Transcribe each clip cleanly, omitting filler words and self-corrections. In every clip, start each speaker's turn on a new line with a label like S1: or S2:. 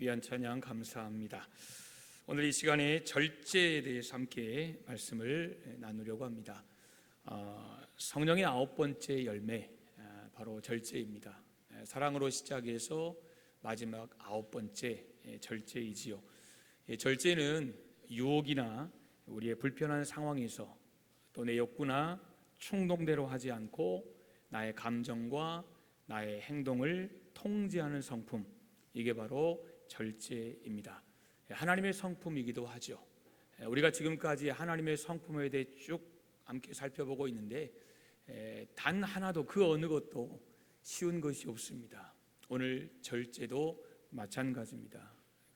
S1: 귀한 찬양 감사합니다. 오늘 이 시간에 절제에 대해서 함께 말씀을 나누려고 합니다. 성령의 9번째 열매, 바로 절제입니다. 사랑으로 시작해서 마지막 9번째 절제이지요. 절제는 유혹이나 우리의 불편한 상황에서 또 내 욕구나 충동대로 하지 않고 나의 감정과 나의 행동을 통제하는 성품, 이게 바로 절제입니다. 하나님의 성품이기도 하죠. 우리가 지금까지 하나님의 성품에 대해 쭉 함께 살펴보고 있는데 단 하나도 그 어느 것도 쉬운 것이 없습니다. 오늘 절제도 마찬가지입니다.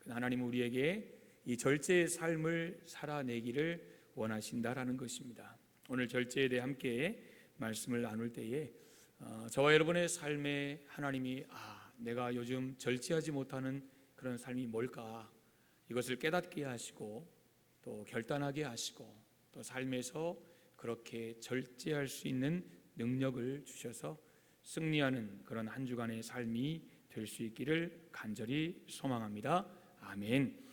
S1: 하나님은 우리에게 이 절제의 삶을 살아내기를 원하신다라는 것입니다. 오늘 절제에 대해 함께 말씀을 나눌 때에 저와 여러분의 삶에 하나님이 내가 요즘 절제하지 못하는 그런 삶이 뭘까, 이것을 깨닫게 하시고 또 결단하게 하시고 또 삶에서 그렇게 절제할 수 있는 능력을 주셔서 승리하는 그런 한 주간의 삶이 될 수 있기를 간절히 소망합니다. 아멘.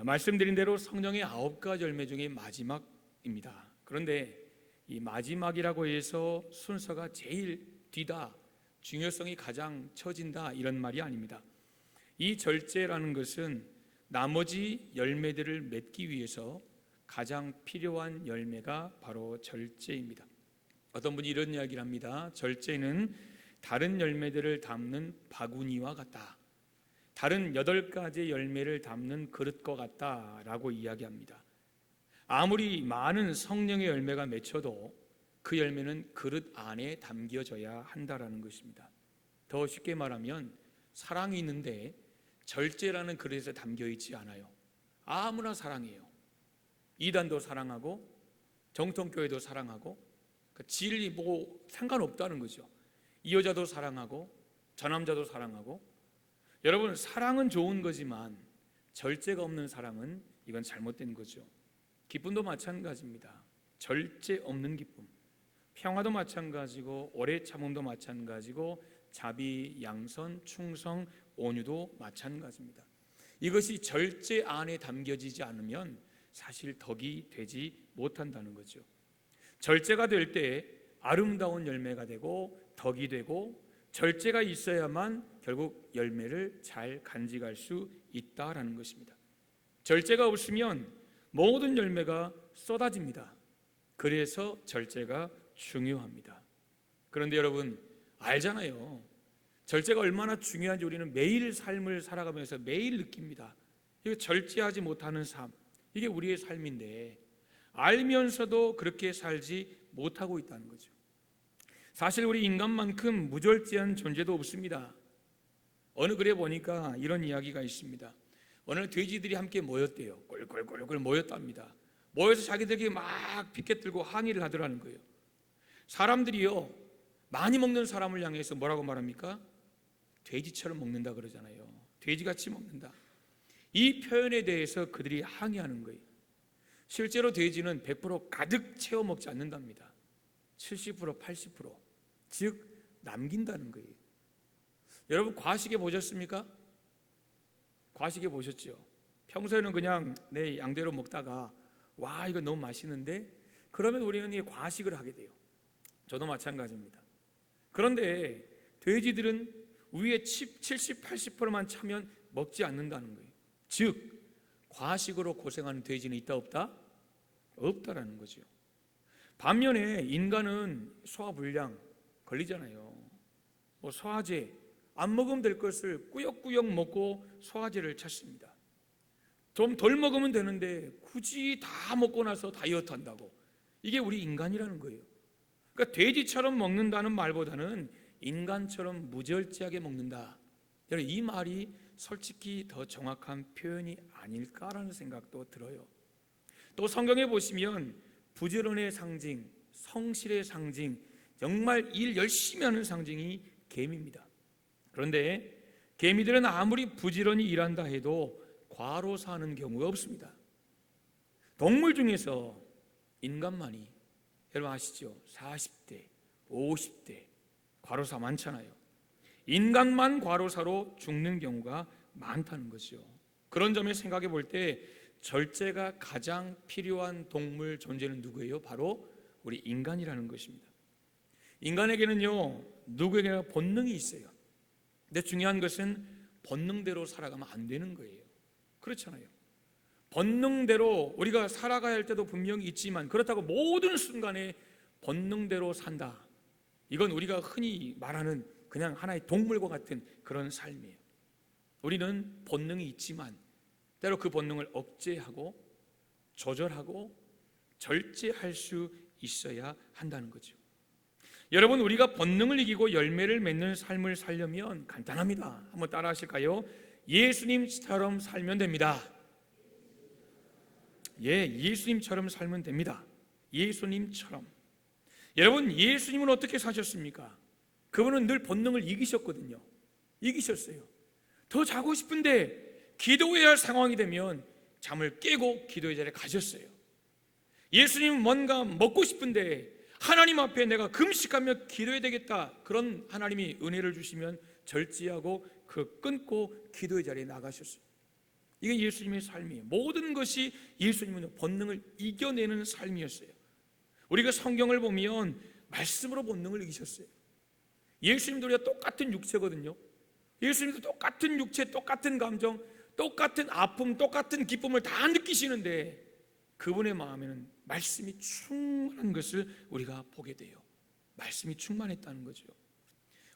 S1: 말씀드린 대로 성령의 9가지 열매 중에 마지막입니다. 그런데 이 마지막이라고 해서 순서가 제일 뒤다, 중요성이 가장 처진다, 이런 말이 아닙니다. 이 절제라는 것은 나머지 열매들을 맺기 위해서 가장 필요한 열매가 바로 절제입니다. 어떤 분이 이런 이야기를 합니다. 절제는 다른 열매들을 담는 바구니와 같다, 다른 8가지 열매를 담는 그릇과 같다라고 이야기합니다. 아무리 많은 성령의 열매가 맺혀도 그 열매는 그릇 안에 담겨져야 한다라는 것입니다. 더 쉽게 말하면 사랑이 있는데 절제라는 그릇에 담겨 있지 않아요. 아무나 사랑해요. 이단도 사랑하고 정통교회도 사랑하고 진리 뭐 상관없다는 거죠. 이 여자도 사랑하고 저 남자도 사랑하고. 여러분, 사랑은 좋은 거지만 절제가 없는 사랑은 이건 잘못된 거죠. 기쁨도 마찬가지입니다. 절제 없는 기쁨, 평화도 마찬가지고 오래 참음도 마찬가지고 자비, 양선, 충성, 온유도 마찬가지입니다. 이것이 절제 안에 담겨지지 않으면 사실 덕이 되지 못한다는 거죠. 절제가 될 때 아름다운 열매가 되고 덕이 되고, 절제가 있어야만 결국 열매를 잘 간직할 수 있다라는 것입니다. 절제가 없으면 모든 열매가 쏟아집니다. 그래서 절제가 중요합니다. 그런데 여러분 알잖아요. 절제가 얼마나 중요한지 우리는 매일 삶을 살아가면서 매일 느낍니다. 이거 절제하지 못하는 삶, 이게 우리의 삶인데 알면서도 그렇게 살지 못하고 있다는 거죠. 사실 우리 인간만큼 무절제한 존재도 없습니다. 어느 글에 보니까 이런 이야기가 있습니다. 어느 돼지들이 함께 모였대요. 꼴꼴꼴꼴 모였답니다. 모여서 자기들끼리 막 피켓 들고 항의를 하더라는 거예요. 사람들이요, 많이 먹는 사람을 향해서 뭐라고 말합니까? 돼지처럼 먹는다 그러잖아요. 돼지같이 먹는다. 이 표현에 대해서 그들이 항의하는 거예요. 실제로 돼지는 100% 가득 채워 먹지 않는답니다. 70%, 80%, 즉 남긴다는 거예요. 여러분 과식해 보셨습니까? 과식해 보셨죠? 평소에는 그냥 내 양대로 먹다가 와 이거 너무 맛있는데, 그러면 우리는 이 과식을 하게 돼요. 저도 마찬가지입니다. 그런데 돼지들은 위에 70, 80%만 차면 먹지 않는다는 거예요. 즉 과식으로 고생하는 돼지는 있다 없다? 없다라는 거죠. 반면에 인간은 소화불량 걸리잖아요. 뭐 소화제 안 먹으면 될 것을 꾸역꾸역 먹고 소화제를 찾습니다. 좀 덜 먹으면 되는데 굳이 다 먹고 나서 다이어트 한다고. 이게 우리 인간이라는 거예요. 그러니까 돼지처럼 먹는다는 말보다는 인간처럼 무절제하게 먹는다, 이 말이 솔직히 더 정확한 표현이 아닐까라는 생각도 들어요. 또 성경에 보시면 부지런의 상징, 성실의 상징, 정말 일 열심히 하는 상징이 개미입니다. 그런데 개미들은 아무리 부지런히 일한다 해도 과로사하는 경우가 없습니다. 동물 중에서 인간만이, 여러분 아시죠? 40대, 50대 과로사 많잖아요. 인간만 과로사로 죽는 경우가 많다는 거죠. 그런 점에 생각해 볼 때 절제가 가장 필요한 동물 존재는 누구예요? 바로 우리 인간이라는 것입니다. 인간에게는요, 누구에게나 본능이 있어요. 근데 중요한 것은 본능대로 살아가면 안 되는 거예요. 그렇잖아요. 본능대로 우리가 살아가야 할 때도 분명히 있지만 그렇다고 모든 순간에 본능대로 산다, 이건 우리가 흔히 말하는 그냥 하나의 동물과 같은 그런 삶이에요. 우리는 본능이 있지만 때로 그 본능을 억제하고 조절하고 절제할 수 있어야 한다는 거죠. 여러분, 우리가 본능을 이기고 열매를 맺는 삶을 살려면 간단합니다. 한번 따라 하실까요? 예수님처럼 살면 됩니다. 예수님처럼 살면 됩니다. 예수님처럼. 여러분, 예수님은 어떻게 사셨습니까? 그분은 늘 본능을 이기셨거든요. 이기셨어요. 더 자고 싶은데 기도해야 할 상황이 되면 잠을 깨고 기도의 자리에 가셨어요. 예수님은 뭔가 먹고 싶은데 하나님 앞에 내가 금식하며 기도해야 되겠다, 그런 하나님이 은혜를 주시면 절제하고 그 끊고 기도의 자리에 나가셨어요. 이게 예수님의 삶이에요. 모든 것이 예수님은 본능을 이겨내는 삶이었어요. 우리가 성경을 보면 말씀으로 본능을 이기셨어요. 예수님도 우리가 똑같은 육체거든요. 예수님도 똑같은 육체, 똑같은 감정, 똑같은 아픔, 똑같은 기쁨을 다 느끼시는데 그분의 마음에는 말씀이 충만한 것을 우리가 보게 돼요. 말씀이 충만했다는 거죠.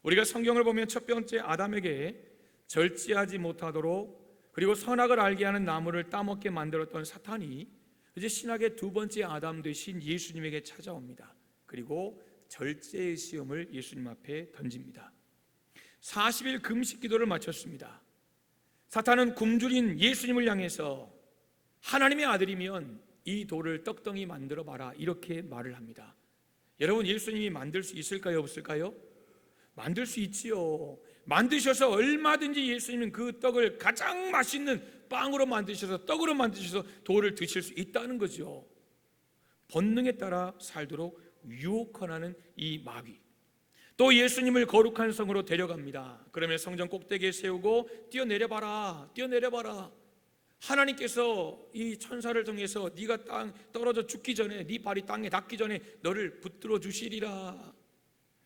S1: 우리가 성경을 보면 첫 번째 아담에게 절제하지 못하도록 그리고 선악을 알게 하는 나무를 따먹게 만들었던 사탄이 이제 신학의 두 번째 아담 되신 예수님에게 찾아옵니다. 그리고 절제의 시험을 예수님 앞에 던집니다. 40일 금식 기도를 마쳤습니다. 사탄은 굶주린 예수님을 향해서 하나님의 아들이면 이 돌을 떡덩이 만들어 봐라, 이렇게 말을 합니다. 여러분, 예수님이 만들 수 있을까요, 없을까요? 만들 수 있지요. 만드셔서 얼마든지 예수님은 그 떡을 가장 맛있는 빵으로 만드셔서, 떡으로 만드셔서 돌을 드실 수 있다는 거죠. 본능에 따라 살도록 유혹하는 이 마귀. 또 예수님을 거룩한 성으로 데려갑니다. 그러면 성전 꼭대기에 세우고 뛰어내려봐라, 뛰어내려봐라. 하나님께서 이 천사를 통해서 네가 땅 떨어져 죽기 전에, 네 발이 땅에 닿기 전에 너를 붙들어 주시리라.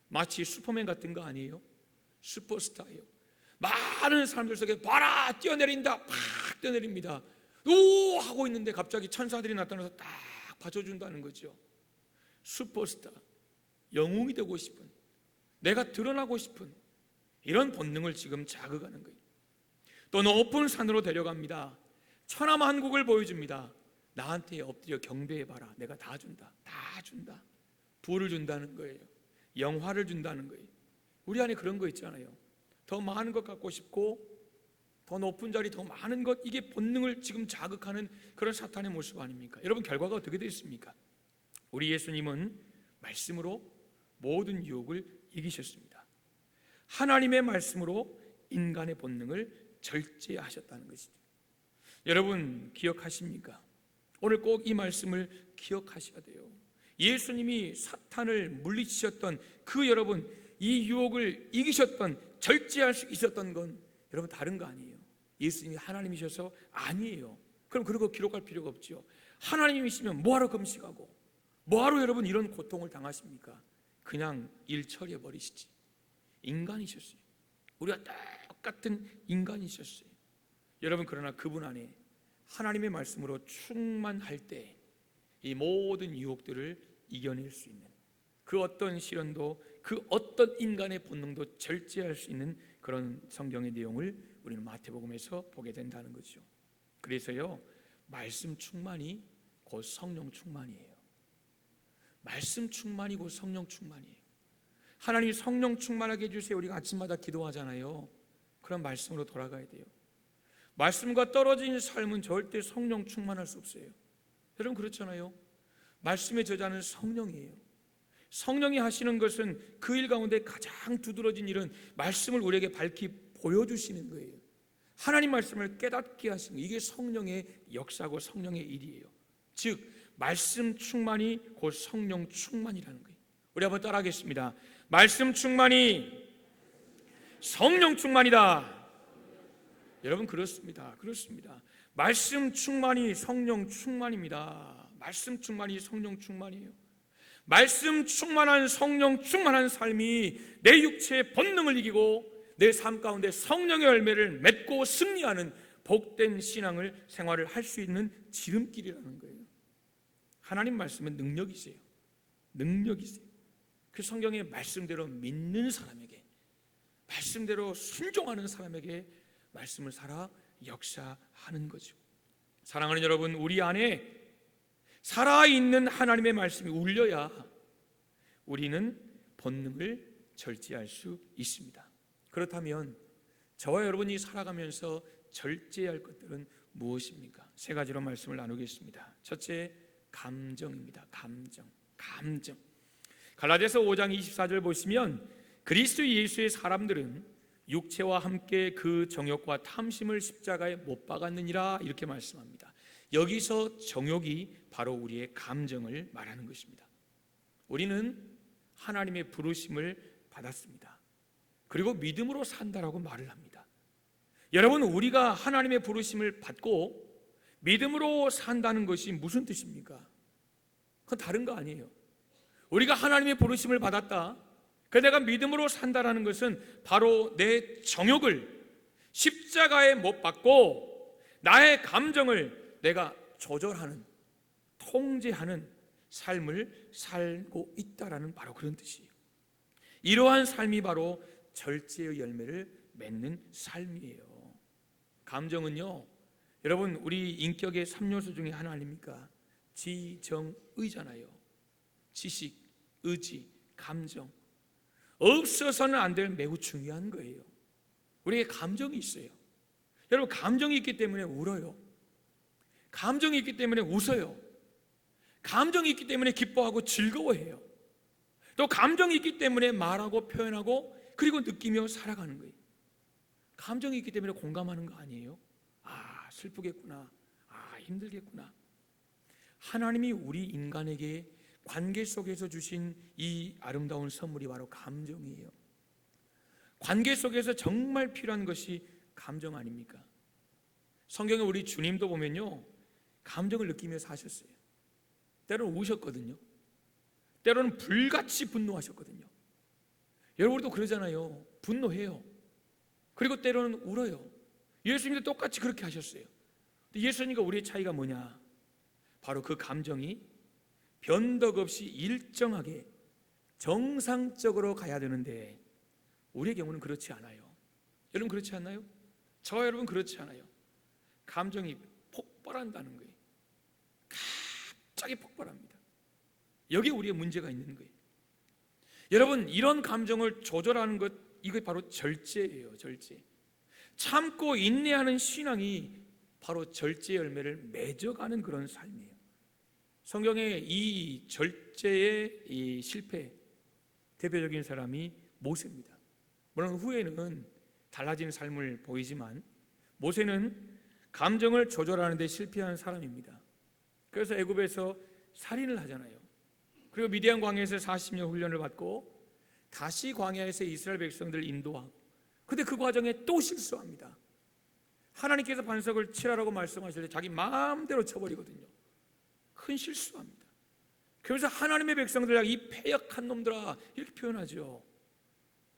S1: 마치 슈퍼맨 같은 거 아니에요? 슈퍼스타예요. 많은 사람들 속에 봐라, 뛰어내린다, 팍 뛰어내립니다. 오 하고 있는데 갑자기 천사들이 나타나서 딱 받쳐준다는 거죠. 슈퍼스타, 영웅이 되고 싶은, 내가 드러나고 싶은 이런 본능을 지금 자극하는 거예요. 또 높은 산으로 데려갑니다. 천하만국을 보여줍니다. 나한테 엎드려 경배해봐라, 내가 다 준다, 다 준다. 부를 준다는 거예요. 영화를 준다는 거예요. 우리 안에 그런 거 있잖아요. 더 많은 것 갖고 싶고 더 높은 자리, 더 많은 것, 이게 본능을 지금 자극하는 그런 사탄의 모습 아닙니까? 여러분, 결과가 어떻게 됐습니까? 우리 예수님은 말씀으로 모든 유혹을 이기셨습니다. 하나님의 말씀으로 인간의 본능을 절제하셨다는 것이죠. 여러분, 기억하십니까? 오늘 꼭 이 말씀을 기억하셔야 돼요. 예수님이 사탄을 물리치셨던 그 여러분, 이 유혹을 이기셨던, 절제할 수 있었던 건 여러분 다른 거 아니에요. 예수님이 하나님이셔서 아니에요. 그럼 그런 거 기록할 필요가 없죠. 하나님이시면 뭐하러 금식하고 뭐하러 여러분 이런 고통을 당하십니까? 그냥 일 처리해 버리시지. 인간이셨어요. 우리가 똑같은 인간이셨어요. 여러분, 그러나 그분 안에 하나님의 말씀으로 충만할 때 이 모든 유혹들을 이겨낼 수 있는, 그 어떤 시련도, 그 어떤 인간의 본능도 절제할 수 있는 그런 성경의 내용을 우리는 마태복음에서 보게 된다는 거죠. 그래서요, 말씀 충만이 곧 성령 충만이에요. 말씀 충만이 곧 성령 충만이에요. 하나님이 성령 충만하게 해주세요. 우리가 아침마다 기도하잖아요. 그런 말씀으로 돌아가야 돼요. 말씀과 떨어진 삶은 절대 성령 충만할 수 없어요. 여러분, 그렇잖아요. 말씀의 저자는 성령이에요. 성령이 하시는 것은 그 일 가운데 가장 두드러진 일은 말씀을 우리에게 밝히 보여주시는 거예요. 하나님 말씀을 깨닫게 하시는 거예요. 이게 성령의 역사고 성령의 일이에요. 즉 말씀 충만이 곧 성령 충만이라는 거예요. 우리 한번 따라하겠습니다. 말씀 충만이 성령 충만이다. 여러분 그렇습니다. 말씀 충만이 성령 충만입니다. 말씀 충만이 성령 충만이에요. 말씀 충만한 성령 충만한 삶이 내 육체의 본능을 이기고 내 삶 가운데 성령의 열매를 맺고 승리하는 복된 신앙을 생활을 할 수 있는 지름길이라는 거예요. 하나님 말씀은 능력이세요. 그 성경의 말씀대로 믿는 사람에게, 말씀대로 순종하는 사람에게 말씀을 살아 역사하는 거죠. 사랑하는 여러분, 우리 안에 살아있는 하나님의 말씀이 울려야 우리는 본능을 절제할 수 있습니다. 그렇다면 저와 여러분이 살아가면서 절제할 것들은 무엇입니까? 세 가지로 말씀을 나누겠습니다. 첫째, 감정입니다. 감정. 갈라디아서 5장 24절 보시면 그리스도 예수의 사람들은 육체와 함께 그 정욕과 탐심을 십자가에 못 박았느니라 이렇게 말씀합니다. 여기서 정욕이 바로 우리의 감정을 말하는 것입니다. 우리는 하나님의 부르심을 받았습니다. 그리고 믿음으로 산다라고 말을 합니다. 여러분, 우리가 하나님의 부르심을 받고 믿음으로 산다는 것이 무슨 뜻입니까? 그건 다른 거 아니에요. 우리가 하나님의 부르심을 받았다, 내가 믿음으로 산다라는 것은 바로 내 정욕을 십자가에 못 박고 나의 감정을 내가 조절하는, 통제하는 삶을 살고 있다라는 바로 그런 뜻이에요. 이러한 삶이 바로 절제의 열매를 맺는 삶이에요. 감정은요, 여러분, 우리 인격의 3요소 중에 하나 아닙니까? 지정의잖아요. 지식, 의지, 감정. 없어서는 안 될 매우 중요한 거예요. 우리의 감정이 있어요. 여러분, 감정이 있기 때문에 울어요. 감정이 있기 때문에 웃어요. 감정이 있기 때문에 기뻐하고 즐거워해요. 또 감정이 있기 때문에 말하고 표현하고 그리고 느끼며 살아가는 거예요. 감정이 있기 때문에 공감하는 거 아니에요? 아, 슬프겠구나. 아, 힘들겠구나. 하나님이 우리 인간에게 관계 속에서 주신 이 아름다운 선물이 바로 감정이에요. 관계 속에서 정말 필요한 것이 감정 아닙니까? 성경에 우리 주님도 보면요, 감정을 느끼며 사셨어요. 때로는 우셨거든요. 때로는 불같이 분노하셨거든요. 여러분도 그러잖아요. 분노해요. 그리고 때로는 울어요. 예수님도 똑같이 그렇게 하셨어요. 예수님과 우리의 차이가 뭐냐? 바로 그 감정이 변덕 없이 일정하게 정상적으로 가야 되는데 우리의 경우는 그렇지 않아요. 여러분 그렇지 않나요? 저와 여러분 그렇지 않아요. 감정이 폭발한다는 거예요. 갑자기 폭발합니다. 여기에 우리의 문제가 있는 거예요. 여러분, 이런 감정을 조절하는 것, 이게 바로 절제예요. 절제. 참고 인내하는 신앙이 바로 절제 열매를 맺어가는 그런 삶이에요. 성경의 이 절제의 이 실패 대표적인 사람이 모세입니다. 물론 후에는 달라진 삶을 보이지만 모세는 감정을 조절하는 데 실패한 사람입니다. 그래서 애굽에서 살인을 하잖아요. 그리고 미디안 광야에서 40년 훈련을 받고 다시 광야에서 이스라엘 백성들을 인도하고, 근데 그 과정에 또 실수합니다. 하나님께서 반석을 치라라고 말씀하실 때 자기 마음대로 쳐버리거든요. 큰 실수합니다. 그래서 하나님의 백성들, 이 패역한 놈들아 이렇게 표현하죠.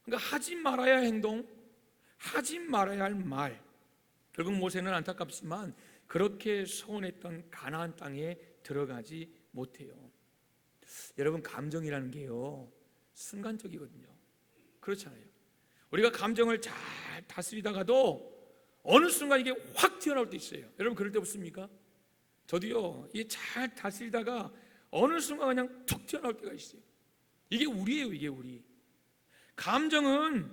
S1: 그러니까 하지 말아야 할 행동, 하지 말아야 할 말. 결국 모세는 안타깝지만 그렇게 소원했던 가나안 땅에 들어가지 못해요. 여러분, 감정이라는 게요 순간적이거든요. 그렇잖아요. 우리가 감정을 잘 다스리다가도 어느 순간 이게 확 튀어나올 때 있어요. 여러분 그럴 때 없습니까? 저도요, 이게 잘 다스리다가 어느 순간 그냥 툭 튀어나올 때가 있어요. 이게 우리예요. 이게 우리. 감정은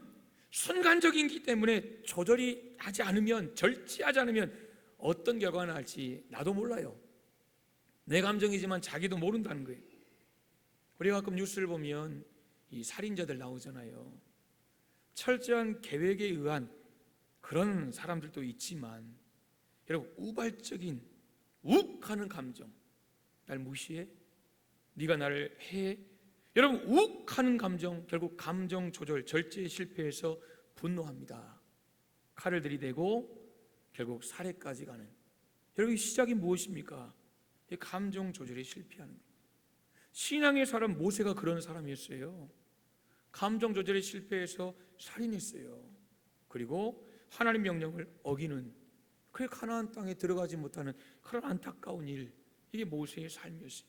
S1: 순간적이기 때문에 조절이 하지 않으면, 절제하지 않으면 어떤 결과가 날지 나도 몰라요. 내 감정이지만 자기도 모른다는 거예요. 우리가 가끔 뉴스를 보면 이 살인자들 나오잖아요. 철저한 계획에 의한 그런 사람들도 있지만 여러분, 우발적인 욱하는 감정, 날 무시해? 네가 나를 해? 여러분, 욱하는 감정, 결국 감정 조절, 절제에 실패해서 분노합니다. 칼을 들이대고 결국 살해까지 가는, 여러분 시작이 무엇입니까? 감정 조절에 실패하는 거예요. 신앙의 사람 모세가 그런 사람이었어요. 감정 조절에 실패해서 살인했어요. 그리고 하나님 명령을 어기는, 그 가나안 땅에 들어가지 못하는 그런 안타까운 일, 이게 모세의 삶이었어요.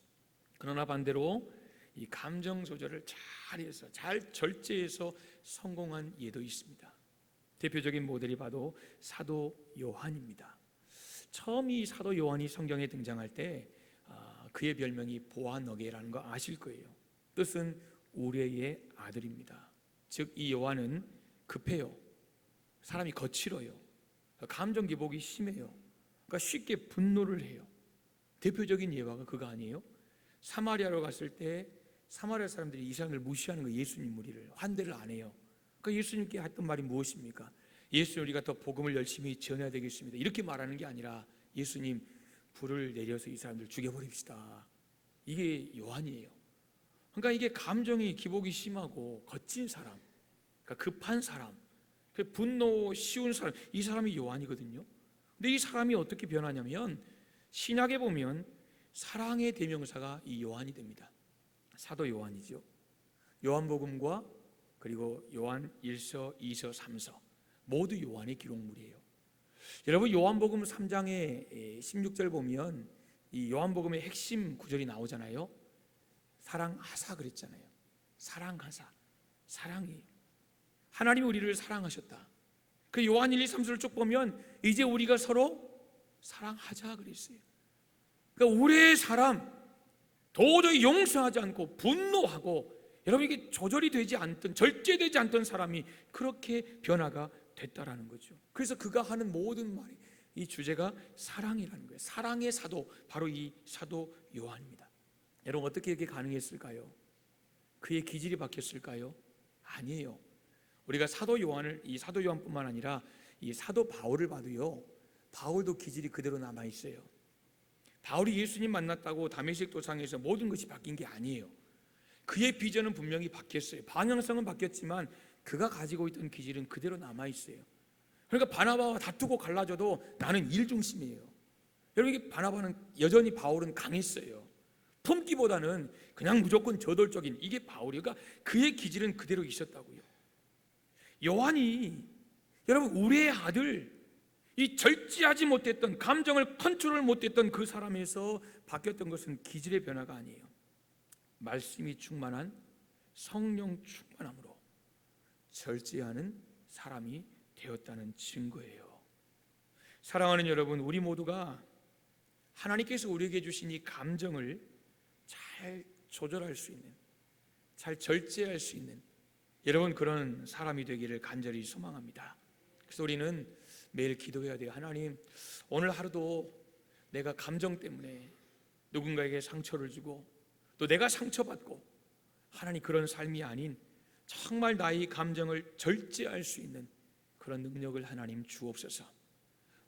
S1: 그러나 반대로 이 감정 조절을 잘해서, 잘 절제해서 성공한 예도 있습니다. 대표적인 모델이 바로 사도 요한입니다. 처음 이 사도 요한이 성경에 등장할 때 그의 별명이 보아너게라는 거 아실 거예요. 뜻은 우레의 아들입니다. 즉 이 요한은 급해요. 사람이 거칠어요. 감정 기복이 심해요. 그러니까 쉽게 분노를 해요. 대표적인 예화가 그거 아니에요? 사마리아로 갔을 때 사마리아 사람들이 이스라엘을 무시하는 거, 예수님 무리를 환대를 안 해요. 그러니까 예수님께 했던 말이 무엇입니까? 예수님, 우리가 더 복음을 열심히 전해야 되겠습니다. 이렇게 말하는 게 아니라, 예수님 불을 내려서 이 사람들 죽여버립시다. 이게 요한이에요. 그러니까 이게 감정이 기복이 심하고 거친 사람, 그러니까 급한 사람, 분노 쉬운 사람, 이 사람이 요한이거든요. 근데 이 사람이 어떻게 변하냐면, 신약에 보면 사랑의 대명사가 이 요한이 됩니다. 사도 요한이죠. 요한복음과 그리고 요한 1서, 2서, 3서 모두 요한의 기록물이에요. 여러분 요한복음 3장의 16절 보면 이 요한복음의 핵심 구절이 나오잖아요. 사랑하사 그랬잖아요. 사랑하사, 사랑이에요. 하나님이 우리를 사랑하셨다. 그 요한 1, 2, 3서를 쭉 보면 이제 우리가 서로 사랑하자 그랬어요. 그러니까 우리의 사람 도저히 용서하지 않고 분노하고, 여러분 이게 조절이 되지 않던, 절제되지 않던 사람이 그렇게 변화가 됐다라는 거죠. 그래서 그가 하는 모든 말이, 이 주제가 사랑이라는 거예요. 사랑의 사도, 바로 이 사도 요한입니다. 여러분 어떻게 이게 가능했을까요? 그의 기질이 바뀌었을까요? 아니에요. 우리가 사도 요한을, 이 사도 요한뿐만 아니라 이 사도 바울을 봐도요, 바울도 기질이 그대로 남아 있어요. 바울이 예수님 만났다고 다메섹 도상에서 모든 것이 바뀐 게 아니에요. 그의 비전은 분명히 바뀌었어요. 방향성은 바뀌었지만 그가 가지고 있던 기질은 그대로 남아 있어요. 그러니까 바나바와 다투고 갈라져도 나는 일 중심이에요. 여러분 이게 바나바는 여전히, 바울은 강했어요. 품기보다는 그냥 무조건 저돌적인, 이게 바울이에요. 그러니까 그의 기질은 그대로 있었다고요. 요한이, 여러분 우리의 아들, 이 절제하지 못했던, 감정을 컨트롤 못했던 그 사람에서 바뀌었던 것은 기질의 변화가 아니에요. 말씀이 충만한 성령 충만함으로 절제하는 사람이 되었다는 증거예요. 사랑하는 여러분, 우리 모두가 하나님께서 우리에게 주신 이 감정을 잘 조절할 수 있는, 잘 절제할 수 있는 여러분 그런 사람이 되기를 간절히 소망합니다. 그래서 우리는 매일 기도해야 돼요. 하나님, 오늘 하루도 내가 감정 때문에 누군가에게 상처를 주고 또 내가 상처받고, 하나님 그런 삶이 아닌 정말 나의 감정을 절제할 수 있는 그런 능력을 하나님 주옵소서.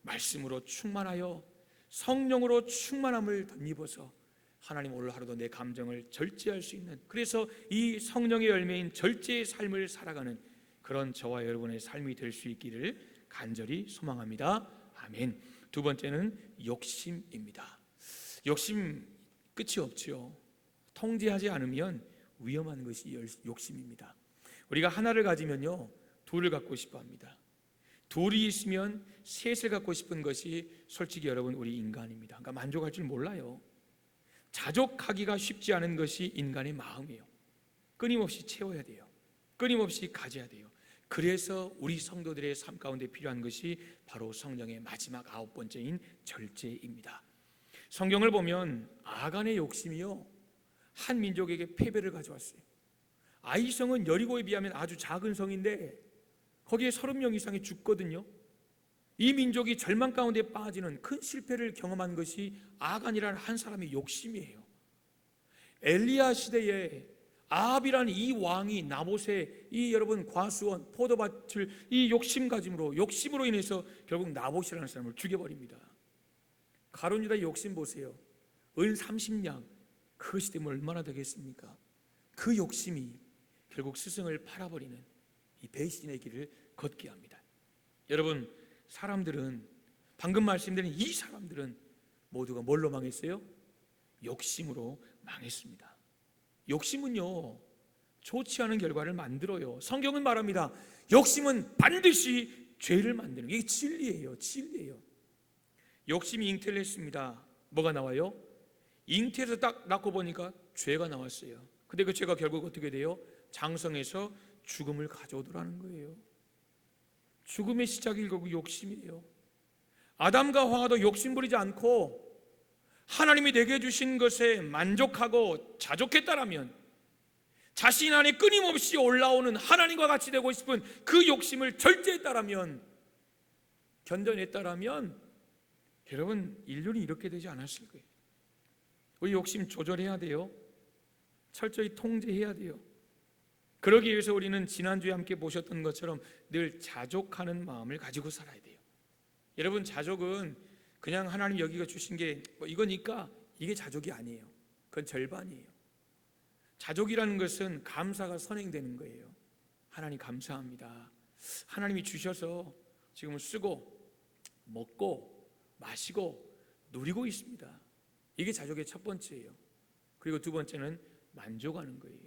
S1: 말씀으로 충만하여 성령으로 충만함을 덧입어서 하나님 오늘 하루도 내 감정을 절제할 수 있는, 그래서 이 성령의 열매인 절제의 삶을 살아가는 그런 저와 여러분의 삶이 될 수 있기를 간절히 소망합니다. 아멘. 두 번째는 욕심입니다. 욕심 끝이 없죠. 통제하지 않으면 위험한 것이 욕심입니다. 우리가 하나를 가지면요, 둘을 갖고 싶어 합니다. 둘이 있으면 셋을 갖고 싶은 것이 솔직히 여러분 우리 인간입니다. 그러니까 만족할 줄 몰라요. 자족하기가 쉽지 않은 것이 인간의 마음이에요. 끊임없이 채워야 돼요. 끊임없이 가져야 돼요. 그래서 우리 성도들의 삶 가운데 필요한 것이 바로 성령의 마지막 9번째인 절제입니다. 성경을 보면 아간의 욕심이요, 한 민족에게 패배를 가져왔어요. 아이성은 여리고에 비하면 아주 작은 성인데 거기에 30명 이상이 죽거든요. 이 민족이 절망 가운데 빠지는 큰 실패를 경험한 것이 아간이라는 한 사람의 욕심이에요. 엘리야 시대에 아합이라는 이 왕이 나봇의 이 여러분 과수원 포도밭을 이 욕심으로 인해서 결국 나봇이라는 사람을 죽여버립니다. 가룟 유다의 욕심 보세요. 은 30냥, 그것이 되면 얼마나 되겠습니까? 그 욕심이 결국 스승을 팔아버리는 이 배신의 길을 걷게 합니다. 여러분, 사람들은 방금 말씀드린 이 사람들은 모두가 뭘로 망했어요? 욕심으로 망했습니다. 욕심은요, 좋지 않은 결과를 만들어요. 성경은 말합니다. 욕심은 반드시 죄를 만드는 게, 이게 진리예요. 진리예요. 욕심이 잉태를 했습니다. 뭐가 나와요? 잉태해서 딱 낳고 보니까 죄가 나왔어요. 근데 그 죄가 결국 어떻게 돼요? 장성해서 죽음을 가져오더라는 거예요. 죽음의 시작이 결국 욕심이에요. 아담과 하와도 욕심 부리지 않고 하나님이 내게 주신 것에 만족하고 자족했다라면, 자신 안에 끊임없이 올라오는 하나님과 같이 되고 싶은 그 욕심을 절제했다라면, 견뎌냈다라면, 여러분, 인류는 이렇게 되지 않았을 거예요. 우리 욕심 조절해야 돼요. 철저히 통제해야 돼요. 그러기 위해서 우리는 지난주에 함께 보셨던 것처럼 늘 자족하는 마음을 가지고 살아야 돼요. 여러분, 자족은 그냥 하나님 여기가 주신 게 이거니까 이게 자족이 아니에요. 그건 절반이에요. 자족이라는 것은 감사가 선행되는 거예요. 하나님 감사합니다. 하나님이 주셔서 지금 쓰고 먹고 마시고 누리고 있습니다. 이게 자족의 첫 번째예요. 그리고 두 번째는 만족하는 거예요.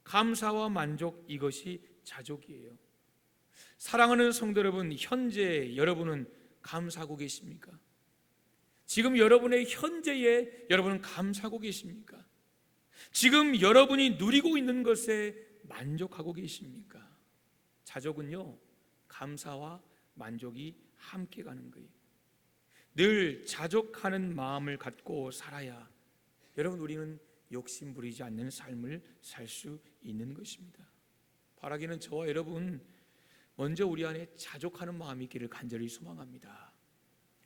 S1: 감사와 만족, 이것이 자족이에요. 사랑하는 성도 여러분, 현재 여러분은 감사하고 계십니까? 지금 여러분의 현재에 여러분은 감사하고 계십니까? 지금 여러분이 누리고 있는 것에 만족하고 계십니까? 자족은요, 감사와 만족이 함께 가는 거예요. 늘 자족하는 마음을 갖고 살아야 여러분, 우리는 욕심 부리지 않는 삶을 살 수 있는 것입니다. 바라기는 저와 여러분, 먼저 우리 안에 자족하는 마음이 있기를 간절히 소망합니다.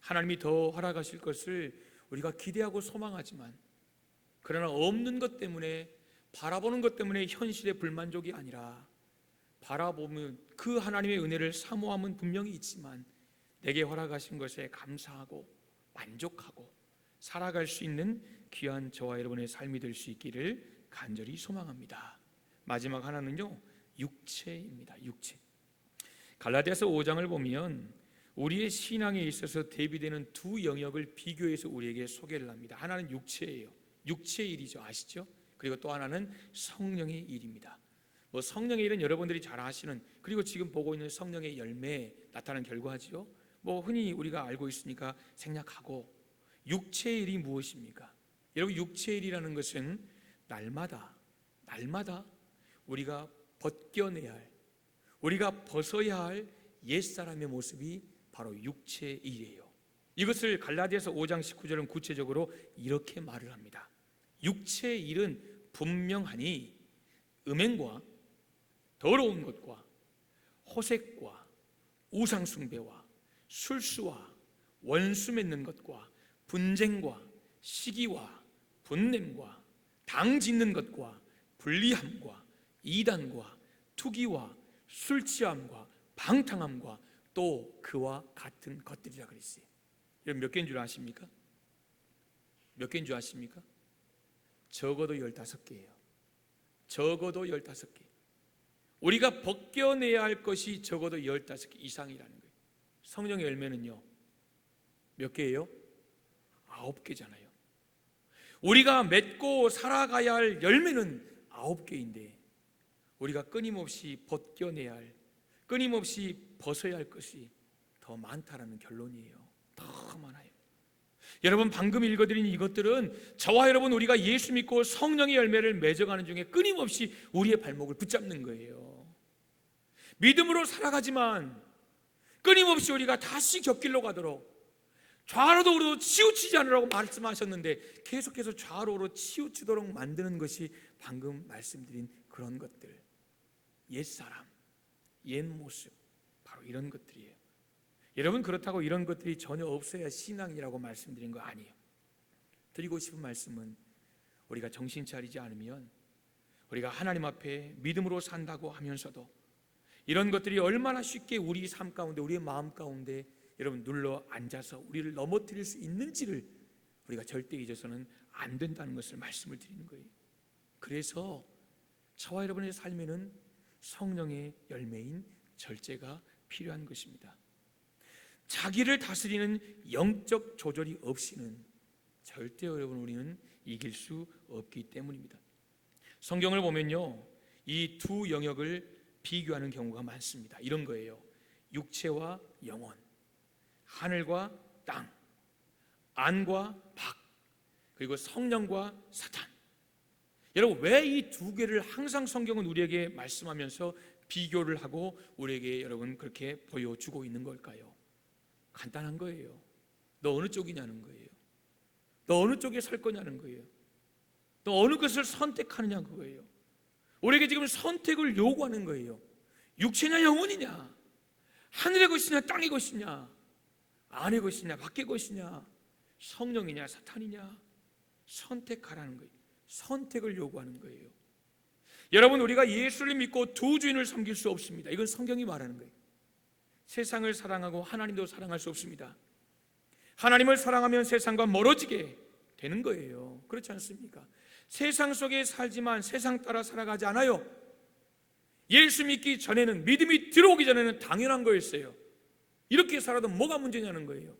S1: 하나님이 더 허락하실 것을 우리가 기대하고 소망하지만, 그러나 없는 것 때문에, 바라보는 것 때문에 현실의 불만족이 아니라, 바라보면 그 하나님의 은혜를 사모함은 분명히 있지만 내게 허락하신 것에 감사하고 만족하고 살아갈 수 있는 귀한 저와 여러분의 삶이 될 수 있기를 간절히 소망합니다. 마지막 하나는요, 육체입니다. 육체. 갈라디아서 5장을 보면 우리의 신앙에 있어서 대비되는 두 영역을 비교해서 우리에게 소개를 합니다. 하나는 육체예요. 육체의 일이죠. 아시죠? 그리고 또 하나는 성령의 일입니다. 성령의 일은 여러분들이 잘 아시는, 그리고 지금 보고 있는 성령의 열매에 나타난 결과지요. 흔히 우리가 알고 있으니까 생략하고, 육체의 일이 무엇입니까? 여러분, 육체의 일이라는 것은 날마다 우리가 벗겨내야 할, 우리가 벗어야 할 옛사람의 모습이 바로 육체의 일이에요. 이것을 갈라디아서 5장 19절은 구체적으로 이렇게 말을 합니다. 육체의 일은 분명하니 음행과 더러운 것과 호색과 우상숭배와 술수와 원수 맺는 것과 분쟁과 시기와 분냄과 당 짓는 것과 불리함과 이단과 투기와 술취함과 방탕함과 또 그와 같은 것들이라 그랬어요. 여러분, 몇 개인 줄 아십니까? 몇 개인 줄 아십니까? 적어도 15개예요. 적어도 15개. 우리가 벗겨내야 할 것이 적어도 15개 이상이라는 거예요. 성령의 열매는요, 몇 개예요? 9개잖아요. 우리가 맺고 살아가야 할 열매는 9개인데 우리가 끊임없이 벗겨내야 할, 끊임없이 벗어야 할 것이 더 많다라는 결론이에요. 더 많아요. 여러분, 방금 읽어드린 이것들은 저와 여러분, 우리가 예수 믿고 성령의 열매를 맺어가는 중에 끊임없이 우리의 발목을 붙잡는 거예요. 믿음으로 살아가지만 끊임없이 우리가 다시 곁길로 가도록, 좌로도 우리도 치우치지 않으라고 말씀하셨는데 계속해서 좌로로 치우치도록 만드는 것이 방금 말씀드린 그런 것들, 옛사람, 옛 모습, 바로 이런 것들이에요. 여러분, 그렇다고 이런 것들이 전혀 없어야 신앙이라고 말씀드린 거 아니에요. 드리고 싶은 말씀은, 우리가 정신 차리지 않으면, 우리가 하나님 앞에 믿음으로 산다고 하면서도 이런 것들이 얼마나 쉽게 우리 삶 가운데, 우리의 마음 가운데 여러분 눌러 앉아서 우리를 넘어뜨릴 수 있는지를 우리가 절대 잊어서는 안 된다는 것을 말씀을 드리는 거예요. 그래서 저와 여러분의 삶에는 성령의 열매인 절제가 필요한 것입니다. 자기를 다스리는 영적 조절이 없이는 절대 여러분 우리는 이길 수 없기 때문입니다. 성경을 보면요, 이 두 영역을 비교하는 경우가 많습니다. 이런 거예요. 육체와 영혼, 하늘과 땅, 안과 밖, 그리고 성령과 사탄. 여러분, 왜 이 두 개를 항상 성경은 우리에게 말씀하면서 비교를 하고 우리에게 여러분 그렇게 보여주고 있는 걸까요? 간단한 거예요. 너 어느 쪽이냐는 거예요. 너 어느 쪽에 설 거냐는 거예요. 너 어느 것을 선택하느냐 그거예요. 우리에게 지금 선택을 요구하는 거예요. 육체냐 영혼이냐, 하늘의 것이냐 땅의 것이냐, 안의 것이냐 밖의 것이냐, 성령이냐 사탄이냐, 선택하라는 거예요. 선택을 요구하는 거예요. 여러분, 우리가 예수를 믿고 두 주인을 섬길 수 없습니다. 이건 성경이 말하는 거예요. 세상을 사랑하고 하나님도 사랑할 수 없습니다. 하나님을 사랑하면 세상과 멀어지게 되는 거예요. 그렇지 않습니까? 세상 속에 살지만 세상 따라 살아가지 않아요. 예수 믿기 전에는, 믿음이 들어오기 전에는 당연한 거였어요. 이렇게 살아도 뭐가 문제냐는 거예요.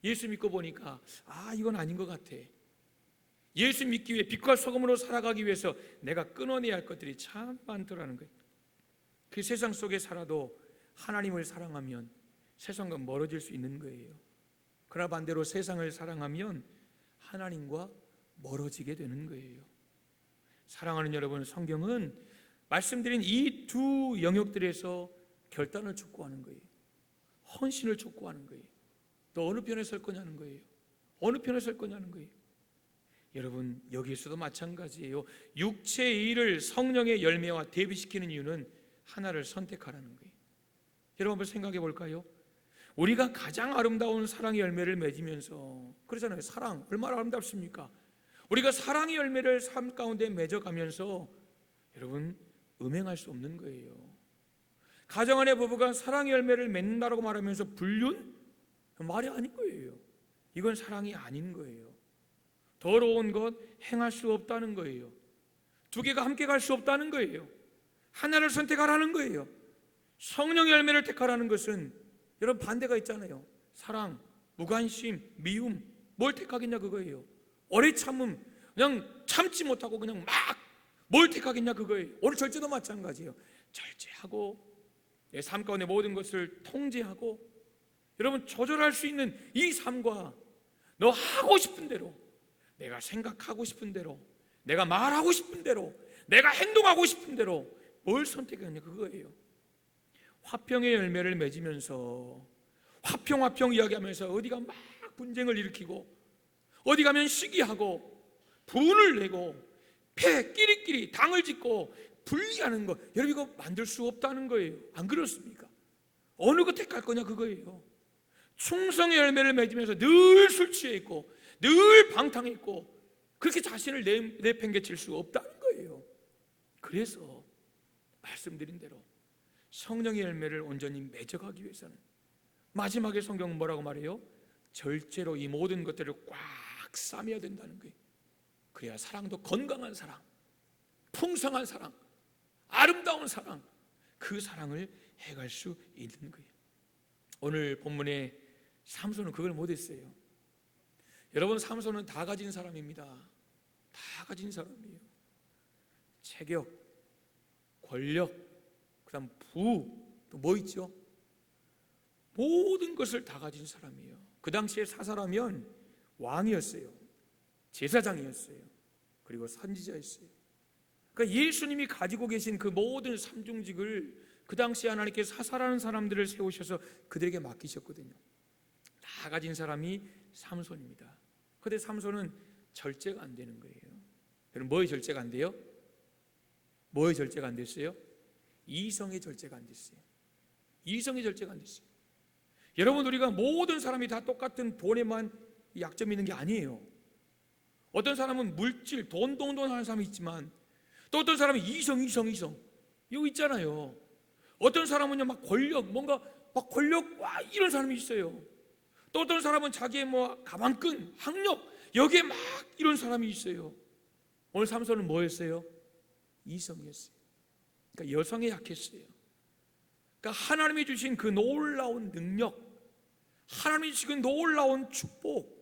S1: 예수 믿고 보니까 이건 아닌 것 같아. 예수 믿기 위해 빛과 소금으로 살아가기 위해서 내가 끊어내야 할 것들이 참 많더라는 거예요. 그 세상 속에 살아도 하나님을 사랑하면 세상과 멀어질 수 있는 거예요. 그러나 반대로 세상을 사랑하면 하나님과 멀어지게 되는 거예요. 사랑하는 여러분, 성경은 말씀드린 이 두 영역들에서 결단을 촉구하는 거예요. 헌신을 촉구하는 거예요. 너 어느 편에 설 거냐는 거예요. 어느 편에 설 거냐는 거예요. 여러분, 여기에서도 마찬가지예요. 육체의 일을 성령의 열매와 대비시키는 이유는 하나를 선택하라는 거예요. 여러분, 한번 생각해 볼까요? 우리가 가장 아름다운 사랑의 열매를 맺으면서, 그러잖아요. 사랑 얼마나 아름답습니까? 우리가 사랑의 열매를 삶 가운데 맺어가면서 여러분 음행할 수 없는 거예요. 가정 안의 부부가 사랑의 열매를 맺는다고 말하면서 불륜? 말이 아닌 거예요. 이건 사랑이 아닌 거예요. 더러운 것 행할 수 없다는 거예요. 두 개가 함께 갈 수 없다는 거예요. 하나를 선택하라는 거예요. 성령의 열매를 택하라는 것은 여러분 반대가 있잖아요. 사랑, 무관심, 미움, 뭘 택하겠냐 그거예요. 오래 참음, 그냥 참지 못하고 그냥 막 뭘 택하겠냐 그거예요. 오늘 절제도 마찬가지예요. 절제하고 내 삶 가운데 모든 것을 통제하고 여러분 조절할 수 있는 이 삶과 너 하고 싶은 대로, 내가 생각하고 싶은 대로, 내가 말하고 싶은 대로, 내가 행동하고 싶은 대로 뭘 선택하느냐 그거예요. 화평의 열매를 맺으면서 화평 이야기하면서 어디가 막 분쟁을 일으키고 어디 가면 시기하고 분을 내고 패 끼리끼리 당을 짓고 분리하는 거, 여러분 이거 만들 수 없다는 거예요. 안 그렇습니까? 어느 거 택할 거냐 그거예요. 충성의 열매를 맺으면서 늘 술 취해 있고 늘 방탕해 있고 그렇게 자신을 내팽개칠 수 없다는 거예요. 그래서 말씀드린 대로 성령의 열매를 온전히 맺어가기 위해서는 마지막에 성경은 뭐라고 말해요? 절제로 이 모든 것들을 꽉 싸매야 된다는 거예요. 그래야 사랑도 건강한 사랑, 풍성한 사랑, 아름다운 사랑, 그 사랑을 해갈 수 있는 거예요. 오늘 본문에 삼손은 그걸 못했어요. 여러분, 삼손은 다 가진 사람입니다. 다 가진 사람이에요. 체격, 권력, 그 다음 부, 또 뭐 있죠? 모든 것을 다 가진 사람이에요. 그 당시에 사사라면 왕이었어요. 제사장이었어요. 그리고 선지자였어요. 그러니까 예수님이 가지고 계신 그 모든 삼중직을 그 당시에 하나님께서 사사라는 사람들을 세우셔서 그들에게 맡기셨거든요. 다 가진 사람이 삼손입니다. 그런데 삼손은 절제가 안 되는 거예요. 그럼 뭐의 절제가 안 돼요? 뭐의 절제가 안 됐어요? 이성의 절제가 안 됐어요. 이성의 절제가 안 됐어요. 여러분, 우리가 모든 사람이 다 똑같은 돈에만 약점이 있는 게 아니에요. 어떤 사람은 물질, 돈 하는 사람이 있지만 또 어떤 사람은 이성 이거 있잖아요. 어떤 사람은요 막 권력, 뭔가 막 권력 이런 사람이 있어요. 또 어떤 사람은 자기의 뭐 가방끈, 학력 여기에 막 이런 사람이 있어요. 오늘 삼손은 뭐였어요? 이성이었어요. 그러니까 여성에 약했어요. 그러니까 하나님이 주신 그 놀라운 능력, 하나님이 주신 놀라운 축복.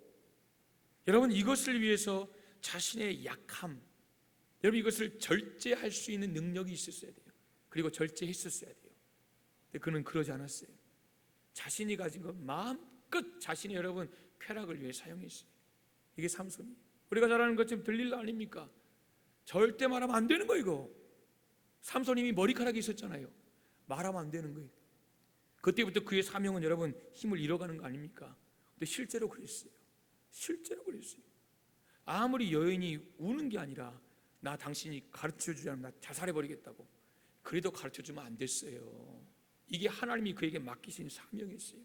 S1: 여러분, 이것을 위해서 자신의 약함, 여러분 이것을 절제할 수 있는 능력이 있었어야 돼요. 그리고 절제했었어야 돼요. 근데 그는 그러지 않았어요. 자신이 가진 것 마음껏 자신이 여러분 쾌락을 위해 사용했어요. 이게 삼손이에요. 우리가 잘 아는 것처럼 들릴라 아닙니까? 절대 말하면 안 되는 거 이거. 삼손님이 머리카락이 있었잖아요. 말하면 안 되는 거예요. 그때부터 그의 사명은 여러분 힘을 잃어가는 거 아닙니까? 근데 실제로 그랬어요. 실제로 그랬어요. 아무리 여인이 우는 게 아니라 나 당신이 가르쳐주지 않으면 나 자살해버리겠다고, 그래도 가르쳐주면 안 됐어요. 이게 하나님이 그에게 맡기신 사명이었어요.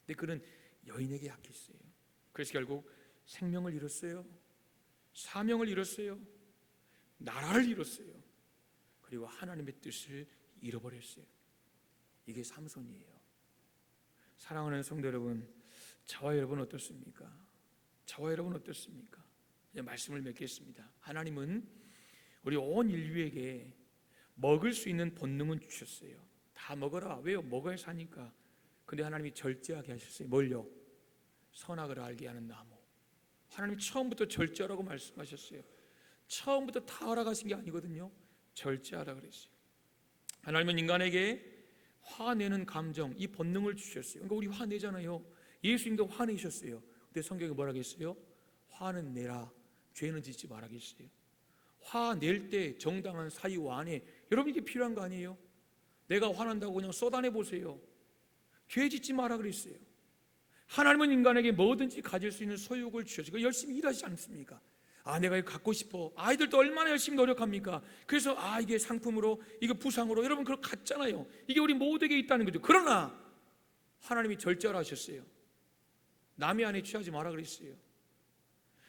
S1: 근데 그는 여인에게 맡겼어요. 그래서 결국 생명을 잃었어요. 사명을 잃었어요. 나라를 잃었어요. 그리고 하나님의 뜻을 잃어버렸어요. 이게 삼손이에요. 사랑하는 성도 여러분, 저와 여러분 어떻습니까? 저와 여러분 어떻습니까? 이제 말씀을 맺겠습니다. 하나님은 우리 온 인류에게 먹을 수 있는 본능은 주셨어요. 다 먹어라. 왜요? 먹어야 사니까. 근데 하나님이 절제하게 하셨어요. 뭘요? 선악을 알게 하는 나무. 하나님이 처음부터 절제하라고 말씀하셨어요. 처음부터 다 허락하신 게 아니거든요. 절제하라 그랬어요. 하나님은 인간에게 화내는 감정, 이 본능을 주셨어요. 그러니까 우리 화내잖아요. 예수님도 화내셨어요. 근데 성경에 뭐라고 했어요? 화는 내라, 죄는 짓지 말라겠어요. 화낼 때 정당한 사유 안에, 여러분 이게 필요한 거 아니에요? 내가 화난다고 그냥 쏟아내 보세요. 죄 짓지 마라 그랬어요. 하나님은 인간에게 뭐든지 가질 수 있는 소욕을 주셔서 열심히 일하시지 않습니까? 내가 이거 갖고 싶어. 아이들도 얼마나 열심히 노력합니까? 그래서 이게 상품으로, 이거 부상으로, 여러분 그걸 갖잖아요. 이게 우리 모두에게 있다는 거죠. 그러나 하나님이 절제를 하셨어요. 남의 안에 취하지 마라 그랬어요.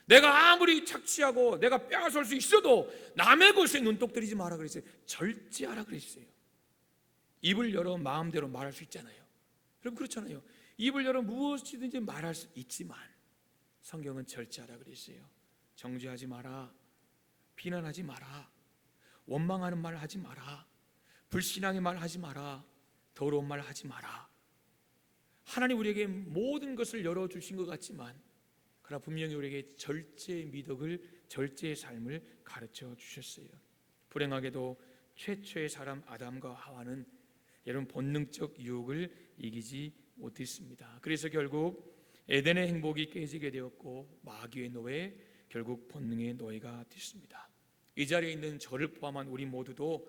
S1: 내가 아무리 착취하고 내가 빼앗을 수 있어도 남의 것에 눈독 들이지 마라 그랬어요. 절제하라 그랬어요. 입을 열어 마음대로 말할 수 있잖아요. 여러분 그렇잖아요. 입을 열어 무엇이든지 말할 수 있지만 성경은 절제하라 그랬어요. 정죄하지 마라, 비난하지 마라, 원망하는 말 하지 마라, 불신앙의 말 하지 마라, 더러운 말 하지 마라. 하나님 우리에게 모든 것을 열어주신 것 같지만 그러나 분명히 우리에게 절제의 미덕을, 절제의 삶을 가르쳐 주셨어요. 불행하게도 최초의 사람 아담과 하와는 여러분 본능적 유혹을 이기지 못했습니다. 그래서 결국 에덴의 행복이 깨지게 되었고 마귀의 노예, 결국 본능의 노예가 됐습니다. 이 자리에 있는 저를 포함한 우리 모두도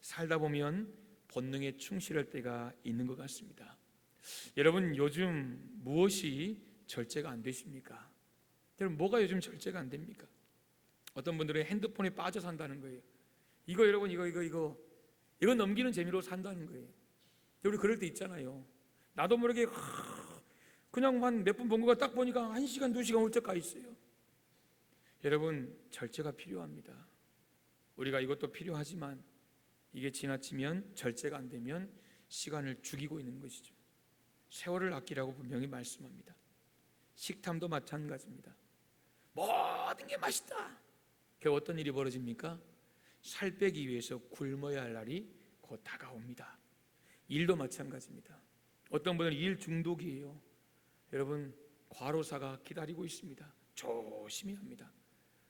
S1: 살다 보면 본능에 충실할 때가 있는 것 같습니다. 여러분 요즘 무엇이 절제가 안 되십니까? 여러분 뭐가 요즘 절제가 안 됩니까? 어떤 분들은 핸드폰에 빠져 산다는 거예요. 이거 여러분 이거 넘기는 재미로 산다는 거예요. 우리 그럴 때 있잖아요. 나도 모르게 그냥 한 몇 분 본 거가 딱 보니까 1시간 2시간 훌쩍 가 있어요. 여러분 절제가 필요합니다. 우리가 이것도 필요하지만 이게 지나치면, 절제가 안 되면 시간을 죽이고 있는 것이죠. 세월을 아끼라고 분명히 말씀합니다. 식탐도 마찬가지입니다. 모든 게 맛있다. 결국 어떤 일이 벌어집니까? 살 빼기 위해서 굶어야 할 날이 곧 다가옵니다. 일도 마찬가지입니다. 어떤 분은 일 중독이에요. 여러분 과로사가 기다리고 있습니다. 조심히 합니다.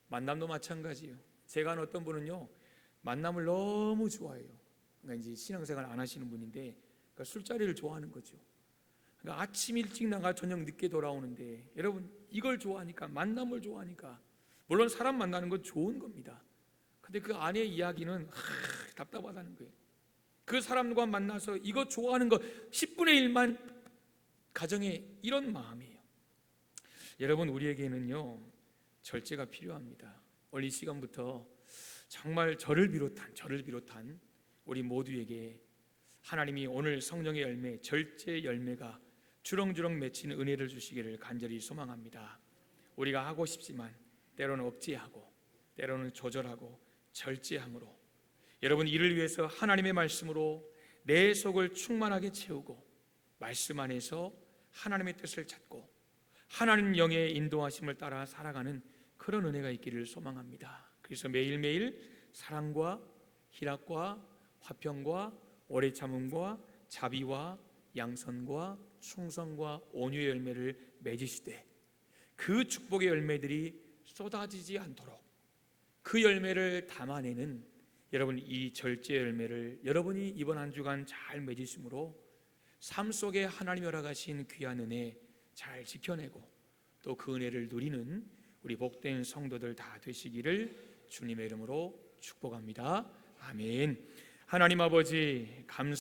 S1: 만남도 마찬가지예요. 제가 아는 어떤 분은요 만남을 너무 좋아해요. 그러니까 이제 신앙생활 안 하시는 분인데 그러니까 술자리를 좋아하는 거죠. 그러니까 아침 일찍 나가 저녁 늦게 돌아오는데 여러분 이걸 좋아하니까, 만남을 좋아하니까, 물론 사람 만나는 건 좋은 겁니다. 근데 그 안의 이야기는 답답하다는 거예요. 그 사람과 만나서 이거 좋아하는 거 10분의 1만 가정에 이런 마음이에요. 여러분 우리에게는요 절제가 필요합니다. 오늘 이 시간부터 정말 저를 비롯한 우리 모두에게 하나님이 오늘 성령의 열매, 절제의 열매가 주렁주렁 맺히는 은혜를 주시기를 간절히 소망합니다. 우리가 하고 싶지만 때로는 억제하고 때로는 조절하고 절제함으로 여러분 이를 위해서 하나님의 말씀으로 내 속을 충만하게 채우고 말씀 안에서 하나님의 뜻을 찾고 하나님 영의 인도하심을 따라 살아가는 그런 은혜가 있기를 소망합니다. 그래서 매일매일 사랑과 희락과 화평과 오래 참음과 자비와 양선과 충성과 온유의 열매를 맺으시되 그 축복의 열매들이 쏟아지지 않도록 그 열매를 담아내는 여러분, 이 절제 열매를 여러분이 이번 한 주간 잘 맺으심으로 삶 속에 하나님이 허락하신 귀한 은혜 잘 지켜내고 또 그 은혜를 누리는 우리 복된 성도들 다 되시기를 주님의 이름으로 축복합니다. 아멘. 하나님 아버지 감사합니다.